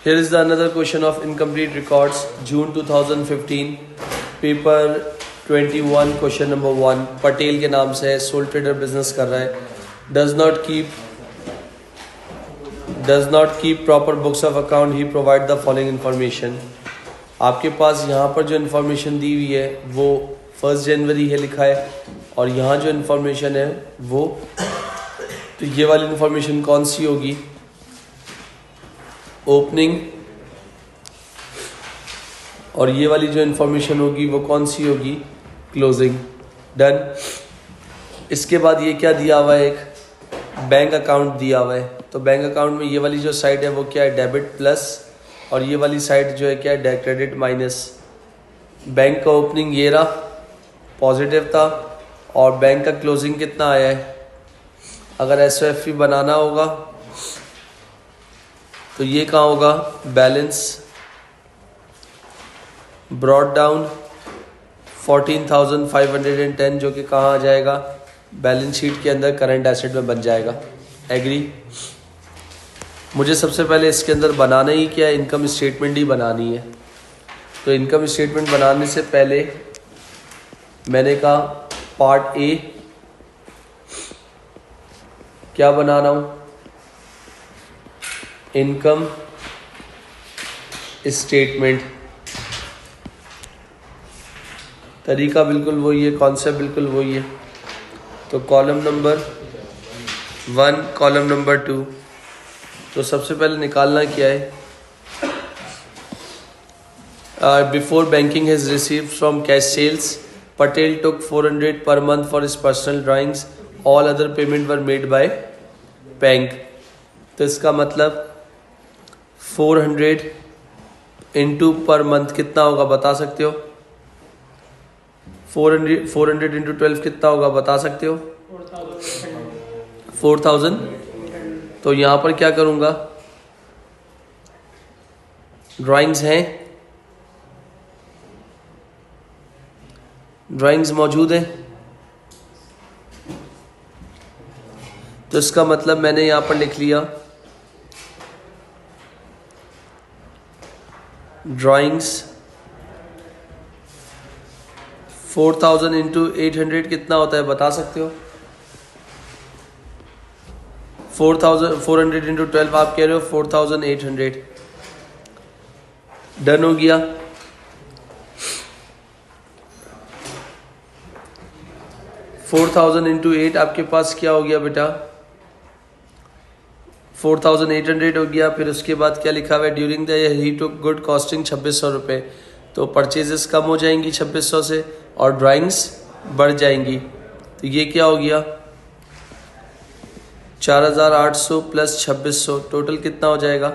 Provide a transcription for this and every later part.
Here is the another question of incomplete records, June 2015, paper 21, question number 1. Patel के नाम से है, सोल ट्रेडर बिजनेस कर रहा है. Does not keep proper books of account. He provide the following information. आपके पास यहाँ पर जो इन्फॉर्मेशन दी हुई है वो 1 जनवरी है लिखा है, और यहाँ जो इन्फॉर्मेशन है वो, तो ये वाली इन्फॉर्मेशन कौन सी होगी? ओपनिंग. और ये वाली जो इन्फॉर्मेशन होगी वो कौन सी होगी? क्लोजिंग. डन. इसके बाद ये क्या दिया हुआ है? एक बैंक अकाउंट दिया हुआ है. तो बैंक अकाउंट में ये वाली जो साइड है वो क्या है? डेबिट प्लस, और ये वाली साइड जो है क्या है? Credit minus. बैंक का ओपनिंग ये रहा, पॉजिटिव था, और बैंक का क्लोजिंग कितना आया है? अगर SOFE बनाना होगा तो ये कहाँ होगा? बैलेंस ब्रॉड डाउन 14,510, जो कि कहाँ आ जाएगा? बैलेंस शीट के अंदर करंट एसेट में बन जाएगा. एग्री? मुझे सबसे पहले इसके अंदर बनाना ही क्या है? इनकम स्टेटमेंट ही बनानी है. तो इनकम स्टेटमेंट बनाने से पहले मैंने कहा पार्ट ए क्या बना रहा हूँ? Income statement. तरीका बिल्कुल वही है, कॉन्सेप्ट बिल्कुल वही है. तो कॉलम नंबर 1, कॉलम नंबर 2. तो सबसे पहले निकालना क्या है? Before banking has received from cash sales, Patel took 400 per month for his personal drawings. All other payment were made by bank. तो इसका मतलब 400 इंटू पर मंथ कितना होगा? बता सकते हो? 400 इंटू 12 कितना होगा? बता सकते हो? 4,000. तो यहाँ पर क्या करूँगा? ड्राइंग्स हैं, ड्राइंग्स मौजूद हैं. तो इसका मतलब मैंने यहाँ पर लिख लिया ड्राइंग्स 4,000 इंटू 800 कितना होता है? बता सकते हो? 400 इंटू 12 आप कह रहे हो 4,800. डन हो गया. फोर 4,000 इंटू 8 आपके पास क्या हो गया बेटा? 4,800 हो गया. फिर उसके बाद क्या लिखा हुआ है? During the year he took good costing 2,600 रुपये. तो परचेजेस कम हो जाएंगी 2,600 से, और ड्राइंग्स बढ़ जाएंगी. तो ये क्या हो गया? 4,800 प्लस 2,600, टोटल कितना हो जाएगा?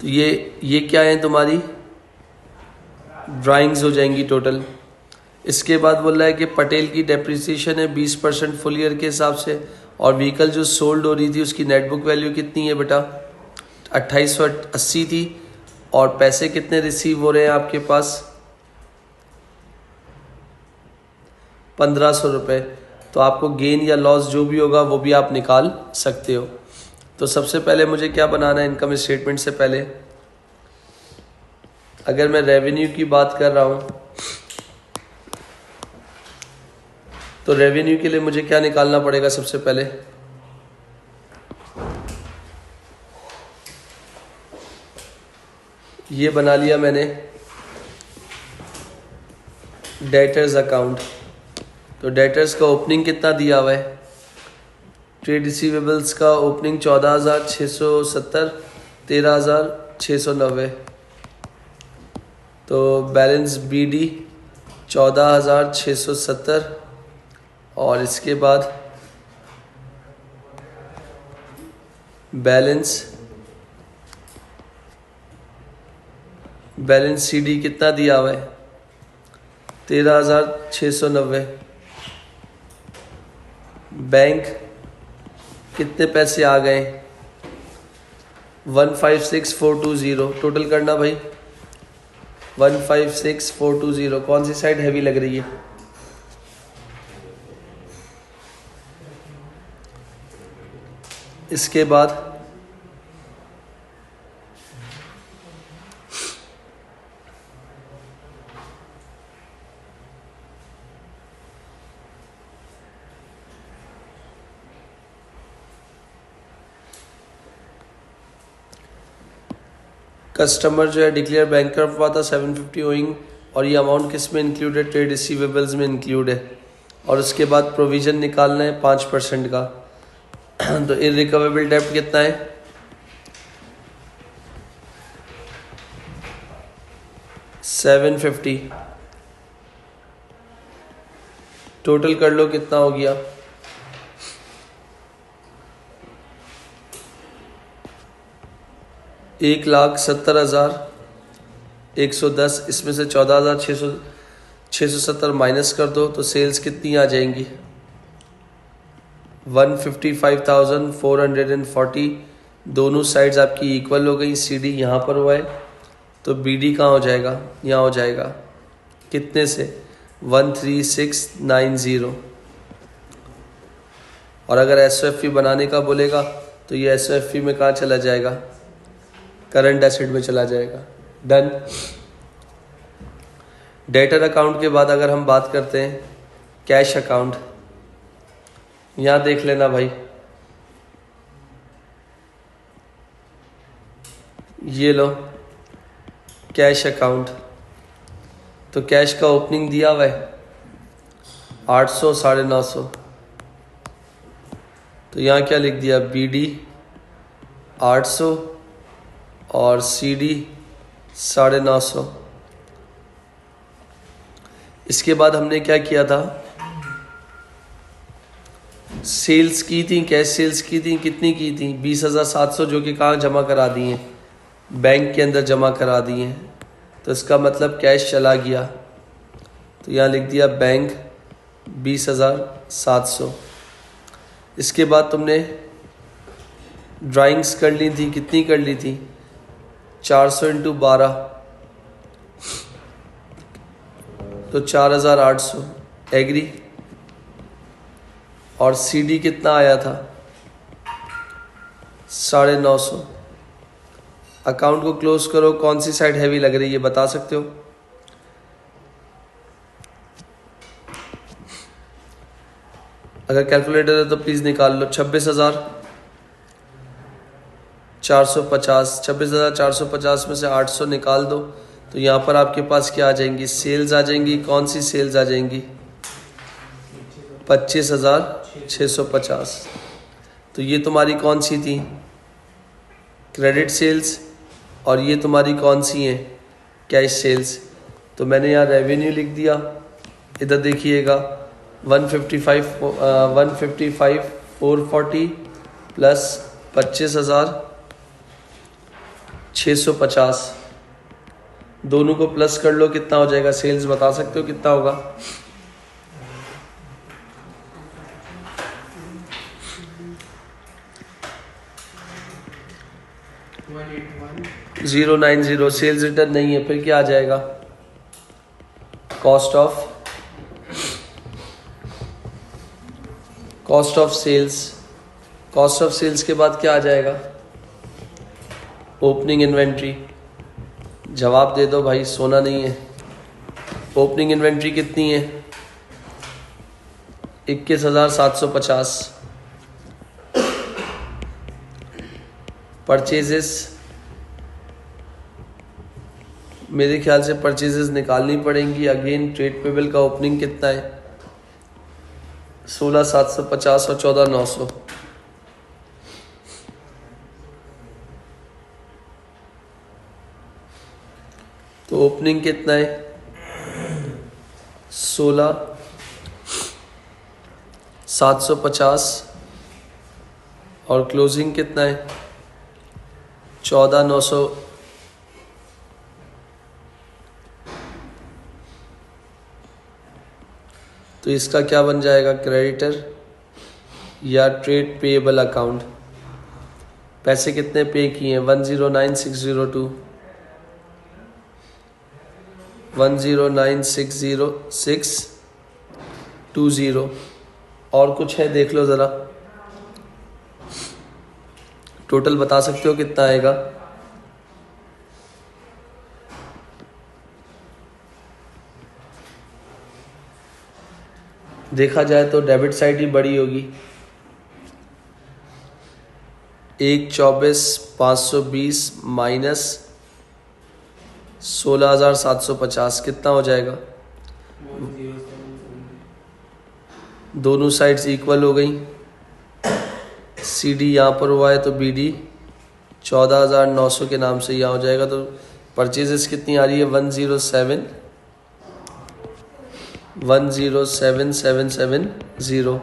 तो ये क्या है? तुम्हारी ड्राइंग्स हो जाएंगी टोटल. इसके बाद बोल रहा है कि पटेल की डेप्रिसिएशन है 20% फुल ईयर के हिसाब से, और व्हीकल जो सोल्ड हो रही थी उसकी नेट बुक वैल्यू कितनी है बेटा? 2,880 थी. और पैसे कितने रिसीव हो रहे हैं आपके पास? 1,500 रुपये. तो आपको गेन या लॉस जो भी होगा वो भी आप निकाल सकते हो. तो सबसे पहले मुझे क्या बनाना है? इनकम स्टेटमेंट से पहले अगर मैं रेवेन्यू की बात कर रहा हूँ तो रेवेन्यू के लिए मुझे क्या निकालना पड़ेगा? सबसे पहले ये बना लिया मैंने डेटर्स अकाउंट. तो डेटर्स का ओपनिंग कितना दिया हुआ है? ट्रेड रिसीवेबल्स का ओपनिंग 14,670, 13,690. तो बैलेंस BD 14,670, और इसके बाद बैलेंस CD कितना दिया हुआ है? 13,690. बैंक कितने पैसे आ गए? 156,420. टोटल करना भाई. 156,420. कौन सी साइड हैवी लग रही है? इसके बाद कस्टमर जो है डिक्लेयर बैंकरप्ट हुआ था 750 ओइंग, और ये अमाउंट किस में इंक्लूड है? ट्रेड रिसीवेबल्स में इंक्लूड है। और उसके बाद प्रोविज़न निकालना है 5% का। तो इररिकवेबल डेब्ट कितना है? 750। टोटल कर लो कितना हो गया? 1,70,110। इसमें से 14,670 माइनस कर दो तो सेल्स कितनी आ जाएंगी? 155,440। दोनों साइड्स आपकी इक्वल हो गई। CD यहाँ पर हुआ है तो BD कहाँ हो जाएगा? यहाँ हो जाएगा। कितने से? 13690। और अगर SOFE बनाने का बोलेगा तो ये SOFE में कहाँ चला जाएगा? करंट एसेट में चला जाएगा। डन। डेटर अकाउंट के बाद अगर हम बात करते हैं कैश अकाउंट, यहाँ देख लेना भाई, ये लो कैश अकाउंट। तो कैश का ओपनिंग दिया हुआ है 800, 950। तो यहाँ क्या लिख दिया? BD 800 और CD 950। इसके बाद हमने क्या किया था? सेल्स की थी, कैश सेल्स की थी। कितनी की थी? 20,700, जो कि कहाँ जमा करा दी हैं? बैंक के अंदर जमा करा दी हैं। तो इसका मतलब कैश चला गया। तो यहाँ लिख दिया बैंक 20,700। इसके बाद तुमने ड्राइंग्स कर ली थी। कितनी कर ली थी? 400 × 12 तो 4,800। एग्री। और CD कितना आया था? 950। अकाउंट को क्लोज करो। कौन सी साइड हैवी लग रही है बता सकते हो? अगर कैलकुलेटर है तो प्लीज निकाल लो। 26,450। 26,450 में से 800 निकाल दो तो यहाँ पर आपके पास क्या आ जाएंगी? सेल्स आ जाएंगी। कौन सी सेल्स आ जाएंगी? 25,650। तो ये तुम्हारी कौन सी थी? Credit sales. और ये तुम्हारी कौन सी है? Cash sales. तो मैंने यहाँ रेवेन्यू लिख दिया। इधर देखिएगा 155,440 प्लस 25,650। दोनों को प्लस कर लो, कितना हो जाएगा? सेल्स बता सकते हो कितना होगा? $090। सेल्स रिटर्न नहीं है, फिर क्या आ जाएगा? Cost of sales. Cost of sales के बाद क्या आ जाएगा? Opening inventory. जवाब दे दो भाई, सोना नहीं है। ओपनिंग इन्वेंट्री कितनी है? 21,750। परचेजेस, मेरे ख्याल से परचेजेस निकालनी पड़ेंगी। अगेन ट्रेड पेबल का ओपनिंग कितना है? 16,750 और 14,900। तो ओपनिंग कितना है? 16,750 और क्लोजिंग कितना है? 14,900। तो इसका क्या बन जाएगा? क्रेडिटर या ट्रेड पेएबल अकाउंट। पैसे कितने पे किए हैं? 109,602 109,60620। और कुछ है देख लो ज़रा, टोटल बता सकते हो कितना आएगा? देखा जाए तो डेबिट साइड ही बड़ी होगी। 124,520 माइनस 16,750 कितना हो जाएगा? दोनों साइड्स इक्वल हो गई। सी डी यहाँ पर हुआ है तो बी डी 14,900 के नाम से यहाँ हो जाएगा। तो परचेजेस कितनी आ रही है? 107,770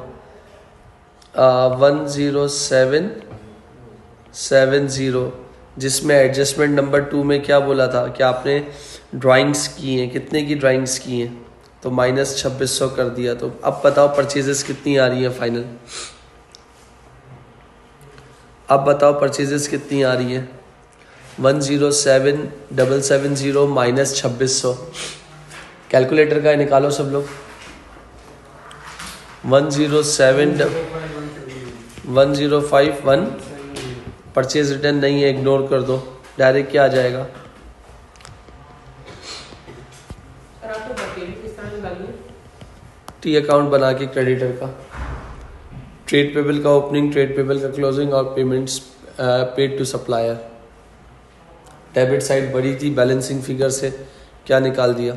10770, जिसमें एडजस्टमेंट नंबर 2 में क्या बोला था कि आपने ड्राइंग्स की हैं, कितने की ड्राइंग्स की हैं? तो -2600 कर दिया। तो अब बताओ परचेजेस कितनी आ रही है फाइनल? अब बताओ परचेजेस कितनी आ रही है? 107,770 -2600। कैलकुलेटर का निकालो सब लोग। 1051 परचेज रिटर्न नहीं है, इग्नोर कर दो। डायरेक्ट क्या आ जाएगा? टी अकाउंट बना के क्रेडिटर का, ट्रेड पेबल का ओपनिंग, ट्रेड पेबल का क्लोजिंग और payments paid to supplier. Debit side बड़ी थी, बैलेंसिंग फिगर से क्या निकाल दिया।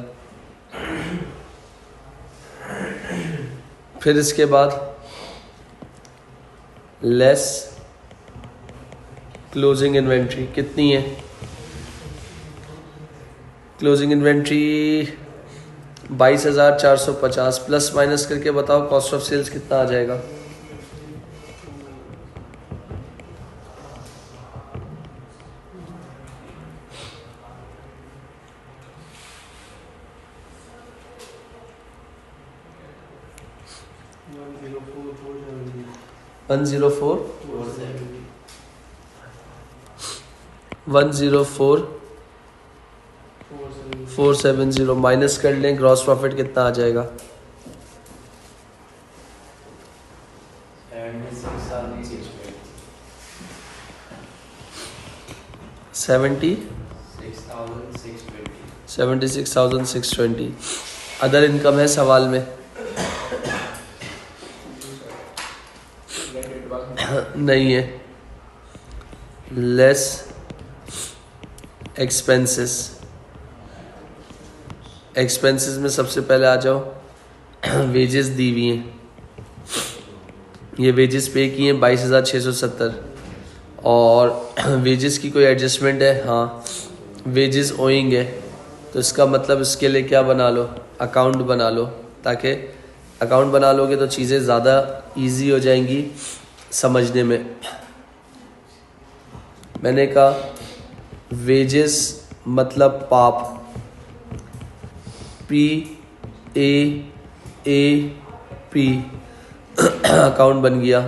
फिर इसके बाद लेस क्लोजिंग इन्वेंट्री कितनी है? क्लोजिंग इन्वेंट्री 22,450 प्लस माइनस करके बताओ कॉस्ट ऑफ सेल्स कितना आ जाएगा? वन जीरो फोर 470 माइनस कर लें, ग्रॉस प्रॉफिट कितना आ जाएगा? 76,620। अदर इनकम है सवाल में? नहीं है। लेस एक्सपेंसेस, एक्सपेंसेस में सबसे पहले आ जाओ। वेजेस दी हुई हैं, ये वेजेस पे किए हैं 22,670। और वेजेस की कोई एडजस्टमेंट है? हाँ, वेजेस ओइंग है, तो इसका मतलब इसके लिए क्या बना लो? अकाउंट बना लो, ताकि अकाउंट बना लोगे तो चीज़ें ज़्यादा इजी हो जाएंगी समझने में। मैंने कहा वेजेस मतलब पाप, PAAP अकाउंट बन गया।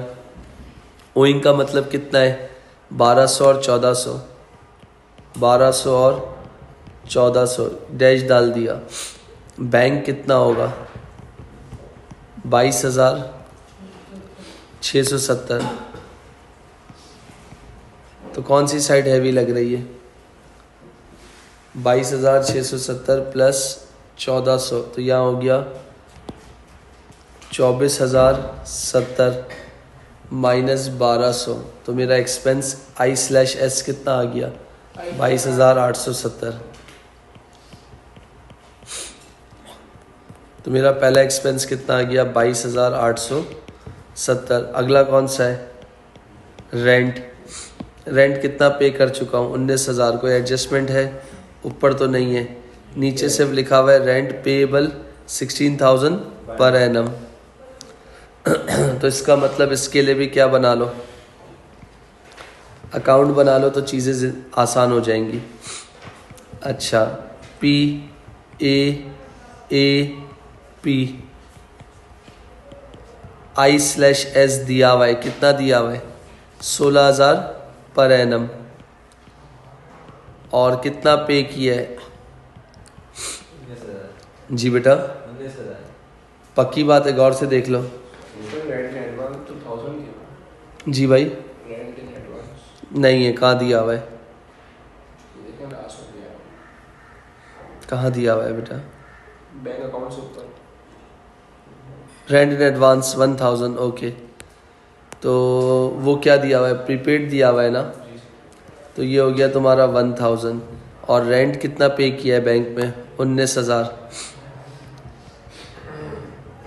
ओइंग का मतलब कितना है? 1200 और 1400, 1200 और 1400 डैश डाल दिया। बैंक कितना होगा? 22,670। तो कौन सी साइड हैवी लग रही है? 22,670 प्लस 1400, तो यहाँ हो गया 24,070 माइनस 1200। तो मेरा एक्सपेंस I/S कितना आ गया? 22,870। तो मेरा पहला एक्सपेंस कितना आ गया? 22,870। अगला कौन सा है? रेंट। रेंट कितना पे कर चुका हूँ? 19,000। कोई एडजस्टमेंट है? ऊपर तो नहीं है, नीचे सिर्फ लिखा हुआ है रेंट पेएबल 16,000 पर एनम। तो इसका मतलब इसके लिए भी क्या बना लो? अकाउंट बना लो, तो चीज़ें आसान हो जाएंगी। अच्छा, PAAP I/S दिया हुआ है, कितना दिया हुआ है? 16,000 पर एनम। और कितना पे किया है? जी बेटा, पक्की बात है, गौर से देख लो। जी भाई, नहीं है। कहाँ दिया हुआ है? कहाँ दिया हुआ है बेटा? बैंक अकाउंट से ऊपर। Rent in advance 1,000। ओके, तो वो क्या दिया हुआ है? प्रीपेड दिया हुआ है ना, तो ये हो गया तुम्हारा 1,000। और रेंट कितना पे किया है बैंक में? 19,000।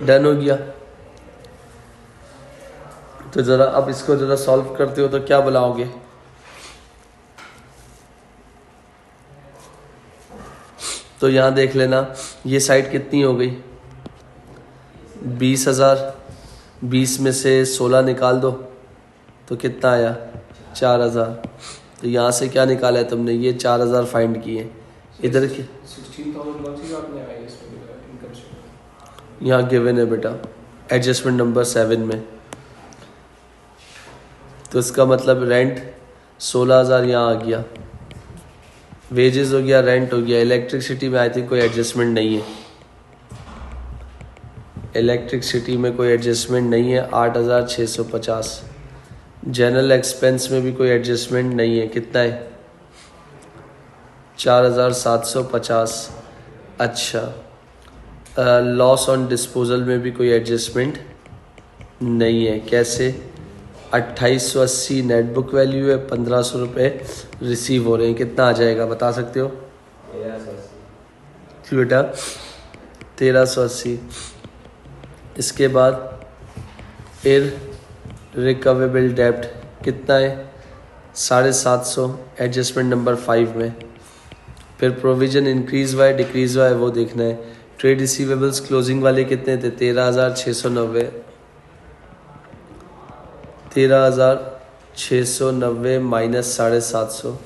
डन हो गया। तो ज़रा अब इसको ज़रा सॉल्व करते हो तो क्या बुलाओगे? तो यहाँ देख लेना, ये साइड कितनी हो गई? 20,000। 20 में से 16 निकाल दो तो कितना आया? 4,000। तो यहाँ से क्या निकाला है तुमने? ये 4,000 फाइंड किए। इधर की 16,000 कौन सी आपने आई इसमें इनकम स्टेटमेंट? यहाँ गिवन है बेटा, एडजस्टमेंट नंबर 7 में। तो इसका मतलब रेंट 16,000 यहाँ आ गया, वेजेस हो गया, रेंट हो गया। इलेक्ट्रिसिटी में आई थिंक कोई एडजस्टमेंट नहीं है, इलेक्ट्रिसिटी में कोई एडजस्टमेंट नहीं है, 8,650। जनरल एक्सपेंस में भी कोई एडजस्टमेंट नहीं है, कितना है? 4,750। अच्छा, लॉस ऑन डिस्पोजल में भी कोई एडजस्टमेंट नहीं है। कैसे? 2,880 नेट बुक वैल्यू है, 1,500 रुपये रिसीव हो रहे हैं। कितना आ जाएगा बता सकते हो? 1380 बेटा, 1380। इसके बाद फिर रिकवेबल डेब्ट कितना है? 750, एडजस्टमेंट नंबर 5 में। फिर प्रोविजन इंक्रीज हुआ है डिक्रीज हुआ है वो देखना है। ट्रेड रिसीवेबल्स क्लोजिंग वाले कितने थे? 13,690। 13,690 माइनस 750,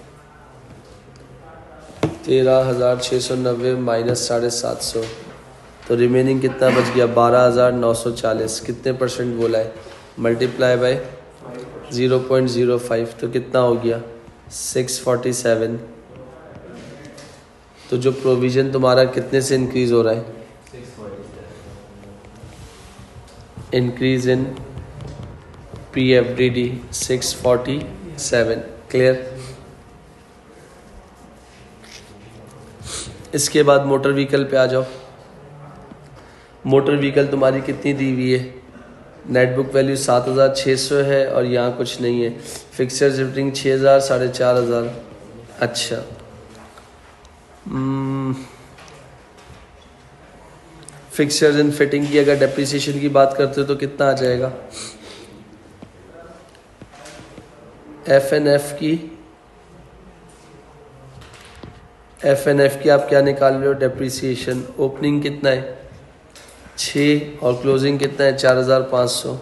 13,690 माइनस 750, तो रिमेनिंग कितना बच गया? 12,940। कितने परसेंट बोला है? मल्टीप्लाई बाय 0.05, तो कितना हो गया? 647। तो जो प्रोविज़न तुम्हारा कितने से इंक्रीज़ हो रहा है? Increase in PFDD 647। क्लियर? इसके बाद मोटर व्हीकल पे आ जाओ। मोटर व्हीकल तुम्हारी कितनी दी हुई है? नेट बुक वैल्यू 7,600 है और यहाँ कुछ नहीं है। Fixer referring 6,000, 4,500। अच्छा, फिक्सचर्स एंड फिटिंग की अगर डेप्रिसिएशन की बात करते हो तो कितना आ जाएगा? एफ एन एफ की आप क्या निकाल रहे हो? डेप्रिसिएशन। ओपनिंग कितना है? 6 और क्लोजिंग कितना है? 4,500।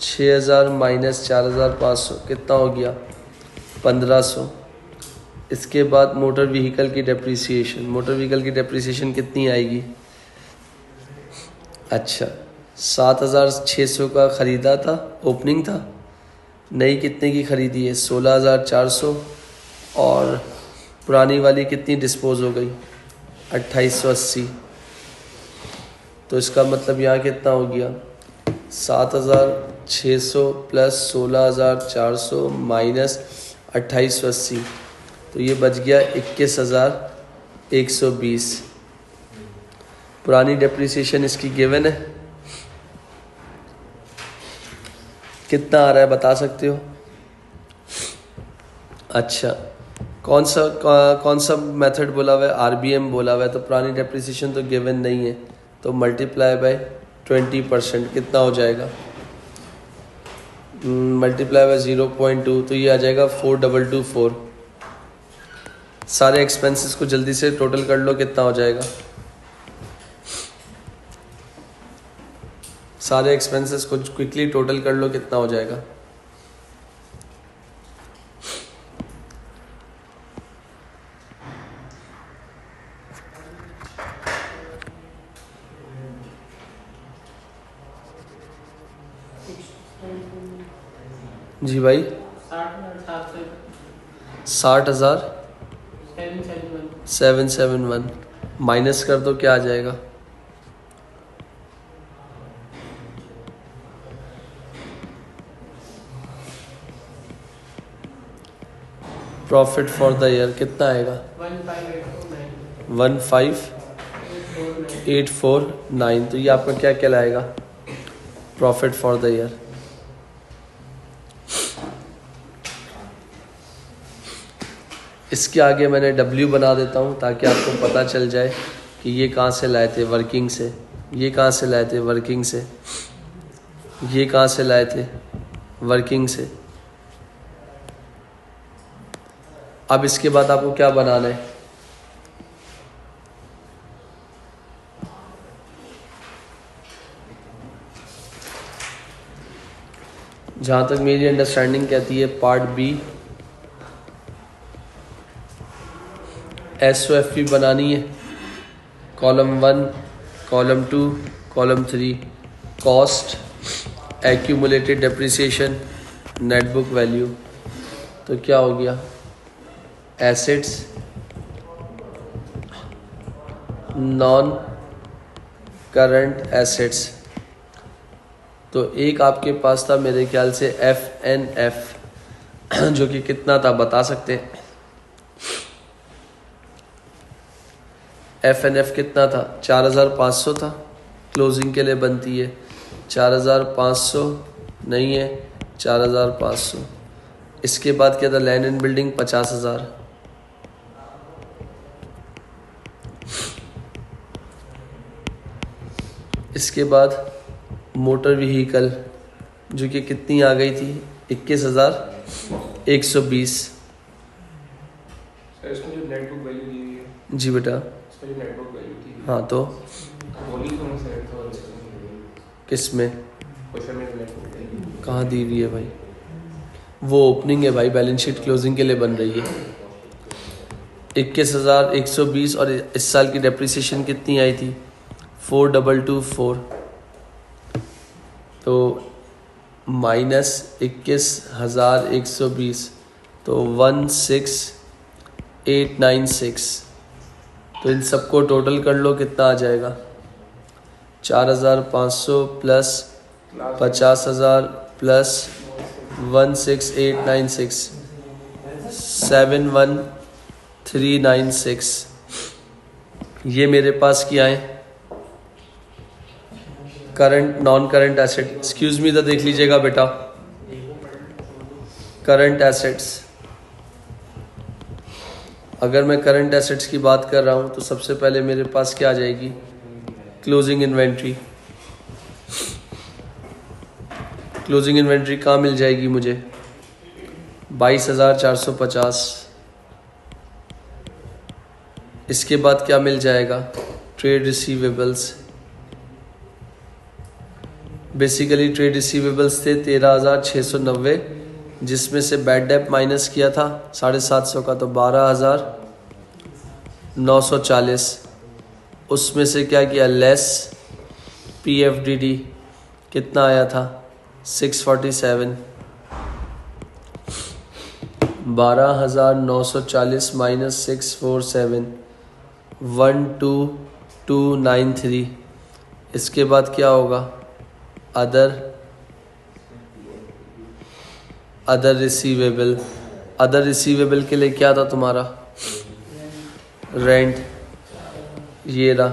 6,000 माइनस 4,500 कितना हो गया? 1,500। इसके बाद मोटर व्हीकल की डेप्रिसिएशन, मोटर व्हीकल की डेप्रिसिएशन कितनी आएगी? अच्छा, 7,600 का ख़रीदा था, ओपनिंग था। नई कितने की ख़रीदी है? 16,400। और पुरानी वाली कितनी डिस्पोज हो गई? 2,880। तो इसका मतलब यहाँ कितना हो गया? 7,600 प्लस 16,400 माइनस 2,880, तो ये बच गया 21,120। पुरानी डेप्रिसिएशन इसकी गिवन है, कितना आ रहा है बता सकते हो? अच्छा, कौन सा मेथड बोला हुआ है? RBM बोला हुआ है। तो पुरानी डेप्रिसिएशन तो गिवन नहीं है, तो मल्टीप्लाई बाय 20%। कितना हो जाएगा? मल्टीप्लाई बाय 0.2, तो ये आ जाएगा 4,224। सारे एक्सपेंसेस को जल्दी से टोटल कर लो, कितना हो जाएगा? सारे एक्सपेंसेस को क्विकली टोटल कर लो, कितना हो जाएगा? जी भाई, 60,771 माइनस कर दो, क्या आ जाएगा? प्रॉफिट फॉर द ईयर कितना आएगा? 15,849। तो ये आपका क्या कहलाएगा? Profit for the year. इसके आगे मैंने W बना देता हूँ ताकि आपको पता चल जाए कि ये कहाँ से लाए थे, वर्किंग से। ये कहाँ से लाए थे, वर्किंग से। ये कहाँ से लाए थे, वर्किंग से। अब इसके बाद आपको क्या बनाना है, जहाँ तक मेरी अंडरस्टैंडिंग कहती है पार्ट बी SOFP बनानी है। Column 1, column 2, column 3, cost, accumulated depreciation, net book value. तो क्या हो गया, एसेट्स, नॉन करंट एसेट्स। तो एक आपके पास था मेरे ख्याल से FNF जो कि कितना था बता सकते हैं, FNF कितना था, 4500 था, क्लोजिंग के लिए बनती है। 4500 नहीं है, 4500। इसके बाद क्या था, लैंड एंड बिल्डिंग 50,000। इसके बाद मोटर व्हीकल जो कि कितनी आ गई थी, 21,120। सर इसमें जो नेट बुक वैल्यू दी हुई है, जी बेटा। इसमें जो नेट बुक वैल्यू थी, हाँ तो बोली कौन सा है, तो किस में, क्वेश्चन में नेट बुक वैल्यू कहाँ दी हुई है भाई, वो ओपनिंग है भाई, बैलेंस शीट क्लोजिंग के लिए बन रही है। 21,120 और इस साल की डेप्रिसिएशन कितनी आई थी, 4,224। तो माइनस 21,120 तो 16,896। तो इन सबको टोटल कर लो, कितना आ जाएगा, 4,500 प्लस 50,000 प्लस 16,896, 71,396। ये मेरे पास क्या है, current non current asset. Excuse me तो देख लीजिएगा बेटा, करंट एसेट्स। अगर मैं करंट एसेट्स की बात कर रहा हूं तो सबसे पहले मेरे पास क्या आ जाएगी, क्लोजिंग इन्वेंट्री। क्लोजिंग इन्वेंट्री कहाँ मिल जाएगी मुझे, 22,450। इसके बाद क्या मिल जाएगा, trade receivables. Basically trade receivables थे 13,690, जिसमें से बैड डेप माइनस किया था 750 का, तो 12,940। उसमें से क्या किया, लेस PFDD कितना आया था, 647। 12,940 माइनस 647, 12293। इसके बाद क्या होगा, अदर रिसीवेबल। अदर रिसीवेबल के लिए क्या था तुम्हारा, रेंट, ये रहा।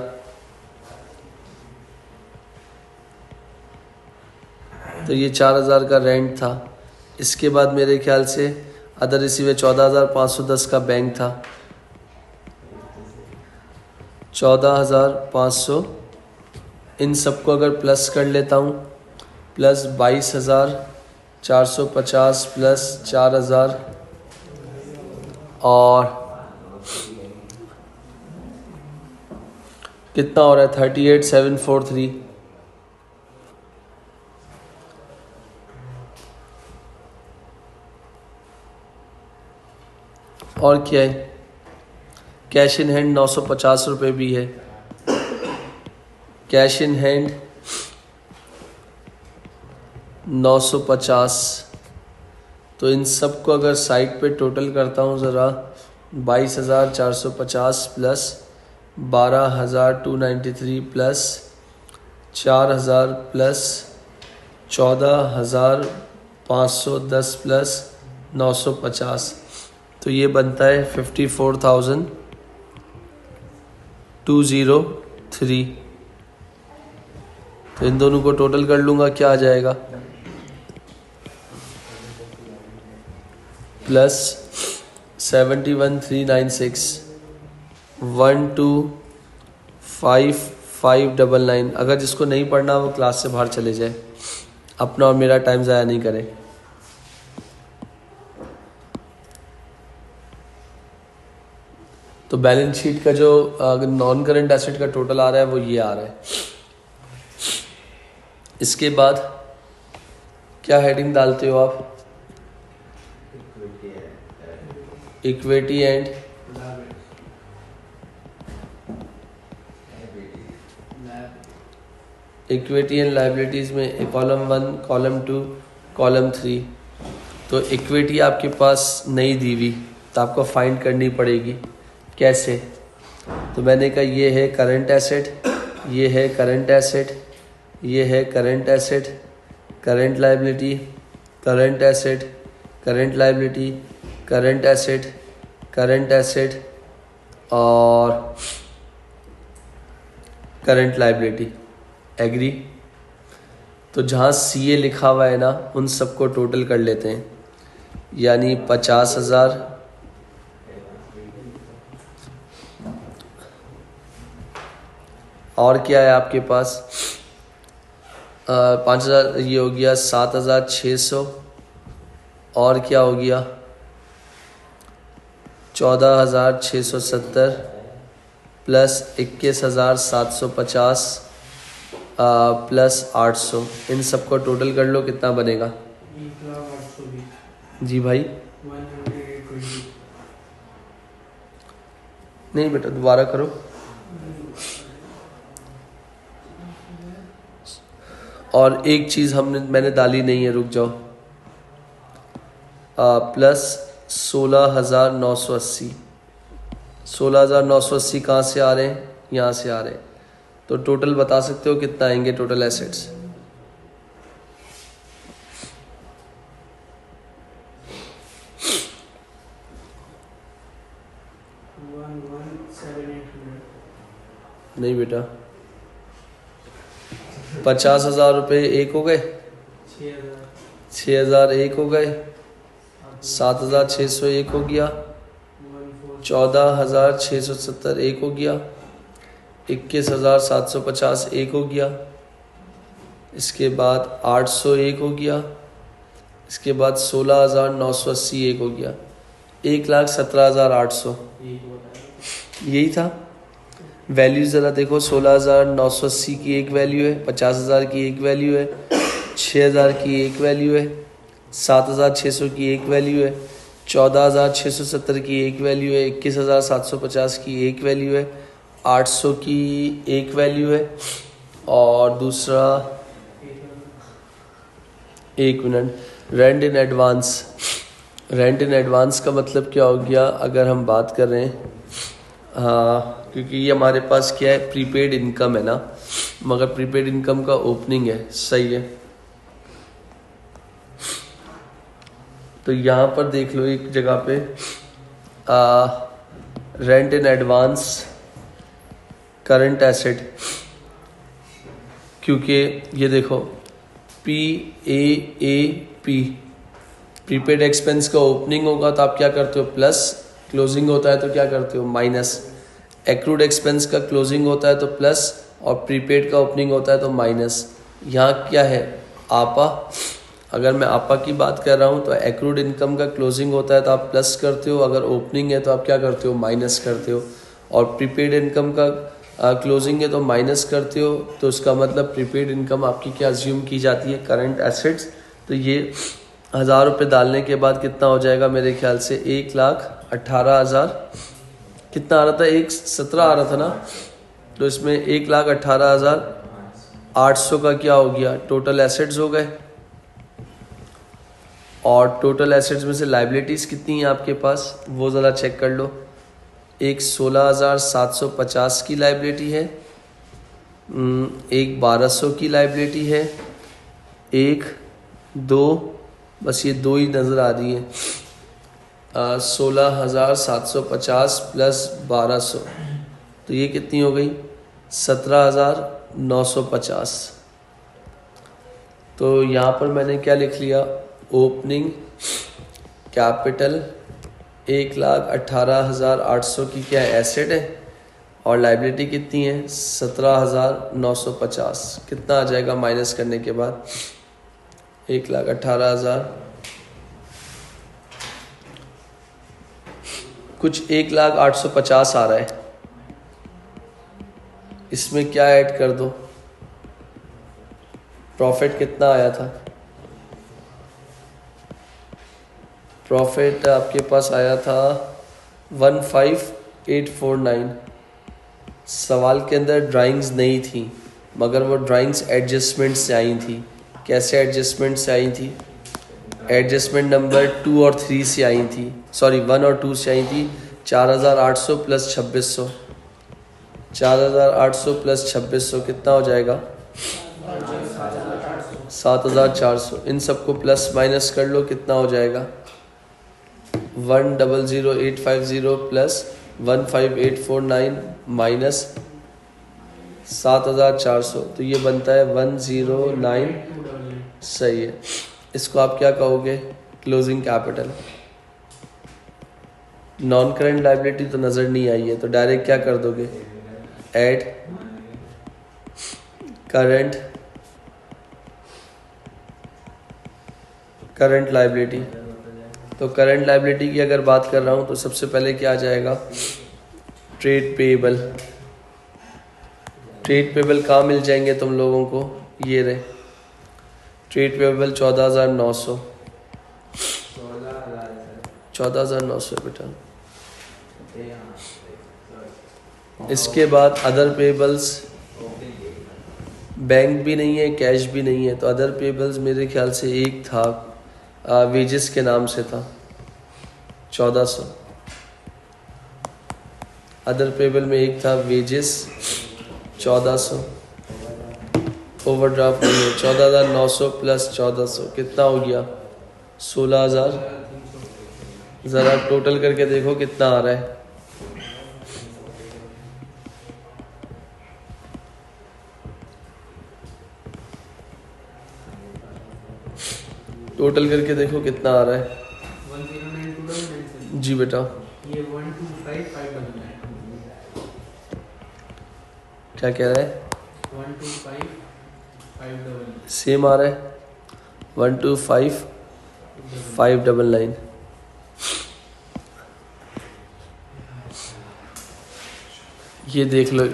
तो ये 4,000 का रेंट था। इसके बाद मेरे ख्याल से अदर रिसीवे 14,510 का बैंक था, 14,500। इन सबको अगर प्लस कर लेता हूँ, प्लस 22,450 प्लस 4,000 और कितना हो रहा है, 38,743। और क्या है, कैश इन हैंड 950 रुपये भी है। Cash in hand 950। तो इन सब को अगर साइड पे टोटल करता हूँ ज़रा, 22,450 प्लस 12,293 प्लस 4,000 प्लस 14,510 प्लस 950, तो ये बनता है 54,203। तो इन दोनों को टोटल कर लूँगा, क्या आ जाएगा, प्लस 71,396 125599। अगर जिसको नहीं पढ़ना वो क्लास से बाहर चले जाए, अपना और मेरा टाइम ज़ाया नहीं करे। तो बैलेंस शीट का जो नॉन करंट एसेट का टोटल आ रहा है वो ये आ रहा है। इसके बाद क्या हेडिंग डालते हो आप? Equity and equity and liabilities में कॉलम 1, कॉलम 2, कॉलम 3। तो इक्विटी आपके पास नहीं दी हुई तो आपको फाइंड करनी पड़ेगी। कैसे? तो मैंने कहा ये है करंट एसेट, ये है करंट एसेट, ये है current asset, current liability, current asset, current liability, current asset, current asset और करंट लायबिलिटी। एग्री? तो जहाँ CA लिखा हुआ है ना उन सबको टोटल कर लेते हैं, यानी 50,000 और क्या है आपके पास 5,000, ये हो गया 7,600 और क्या हो गया 14,670 प्लस 21,750 प्लस 800। इन सबको टोटल कर लो, कितना बनेगा? 1,08,20। जी भाई 120। नहीं बेटा दोबारा करो। और एक चीज़ मैंने डाली नहीं है, रुक जाओ। प्लस 16,980। 16,980 कहाँ से आ रहे हैं? यहाँ से आ रहे हैं। तो टोटल बता सकते हो कितना आएंगे टोटल एसेट्स? नहीं बेटा 50,000 रुपये एक हो गए, 6,000 एक हो गए, 7,600 एक हो गया, 14,670 एक हो गया, 21,750 एक हो गया, इसके बाद 800 एक हो गया, इसके बाद 16,980 एक हो गया, 1,17,800। यही था। वैल्यू ज़रा देखो, 16,980 की एक वैल्यू है, 50,000 की एक वैल्यू है, 6,000 की एक वैल्यू है, 7,600 की एक वैल्यू है, 14,670 की एक वैल्यू है, 21,750 की एक वैल्यू है, 800 की एक वैल्यू है और दूसरा, एक minute, rent in advance. Rent in advance का मतलब क्या हो गया अगर हम बात कर रहे हैं? हाँ, क्योंकि ये हमारे पास क्या है, प्रीपेड इनकम है ना, मगर प्रीपेड इनकम का ओपनिंग है। सही है। तो यहाँ पर देख लो एक जगह पे rent in advance current asset, क्योंकि ये देखो PAAP प्रीपेड एक्सपेंस का ओपनिंग होगा तो आप क्या करते हो प्लस, क्लोजिंग होता है तो क्या करते हो माइनस। एक्रूड एक्सपेंस का क्लोजिंग होता है तो प्लस और प्रीपेड का ओपनिंग होता है तो माइनस। यहाँ क्या है आपा, अगर मैं आपा की बात कर रहा हूँ तो एक्रूड इनकम का क्लोजिंग होता है तो आप प्लस करते हो, अगर ओपनिंग है तो आप क्या करते हो माइनस करते हो, और प्रीपेड इनकम का क्लोजिंग है तो माइनस करते हो। तो उसका मतलब प्रीपेड इनकम आपकी क्या अज्यूम की जाती है, करंट एसेट्स। तो ये 1,000 रुपये डालने के बाद कितना हो जाएगा मेरे ख्याल से 1,18,000, कितना आ रहा था 1,17 आ रहा था ना, तो इसमें 1,18,800 का क्या हो गया टोटल एसेट्स हो गए। और टोटल एसेट्स में से लाइबिलिटीज़ कितनी है आपके पास वो ज़रा चेक कर लो। एक 16,750 की लाइबिलिटी है, एक 1,200 की लाइबिलिटी है, एक दो, बस ये दो ही नज़र आ रही है। 16,750 प्लस 1,200 तो ये कितनी हो गई 17,950। तो यहाँ पर मैंने क्या लिख लिया, ओपनिंग कैपिटल 1,18,800 की क्या एसेट है और लाइबिलिटी कितनी है 17,950। कितना आ जाएगा माइनस करने के बाद 1,18,000 कुछ 1,08,50 आ रहा है। इसमें क्या ऐड कर दो, प्रॉफिट कितना आया था, प्रॉफिट आपके पास आया था 15,849। सवाल के अंदर ड्राइंग्स नहीं थी मगर वो ड्राइंग्स एडजस्टमेंट से आई थी। कैसे एडजस्टमेंट से आई थी, एडजस्टमेंट नंबर 2 और 3 से आई थी, सॉरी 1 और 2 से आई थी। 4,800 प्लस 2600, 4,800 प्लस 2600 कितना हो जाएगा 7,400। इन सबको प्लस माइनस कर लो, कितना हो जाएगा 1,00,850 प्लस 15,849 माइनस 7,400, तो ये बनता है 109। सही है। इसको आप क्या कहोगे, closing capital. Non current liability तो नज़र नहीं आई है तो डायरेक्ट क्या कर दोगे, ऐड करंट लाइबिलिटी। तो करंट लाइबिलिटी की अगर बात कर रहा हूँ तो सबसे पहले क्या आ जाएगा, ट्रेड पेएबल। ट्रेड पेएबल कहाँ मिल जाएंगे तुम लोगों को, ये रहे ट्रेड पेएबल 14,900, 14,900 बेटा। इसके बाद अदर पेएबल्स, बैंक भी नहीं है कैश भी नहीं है, तो अदर पेएबल्स मेरे ख्याल से एक था वेजेस के नाम से था 1400। अदर पेएबल में एक था वेजेस 1400, ओवरड्राफ्ट नहीं है। 14,900 प्लस 1400 कितना हो गया 16,000। ज़रा टोटल करके देखो कितना आ रहा है, टोटल करके देखो कितना आ रहा है। 1092 जी बेटा, ये 125,599 क्या कह रहा है, 125,599 सेम आ रहा है 125,599। ये देख लो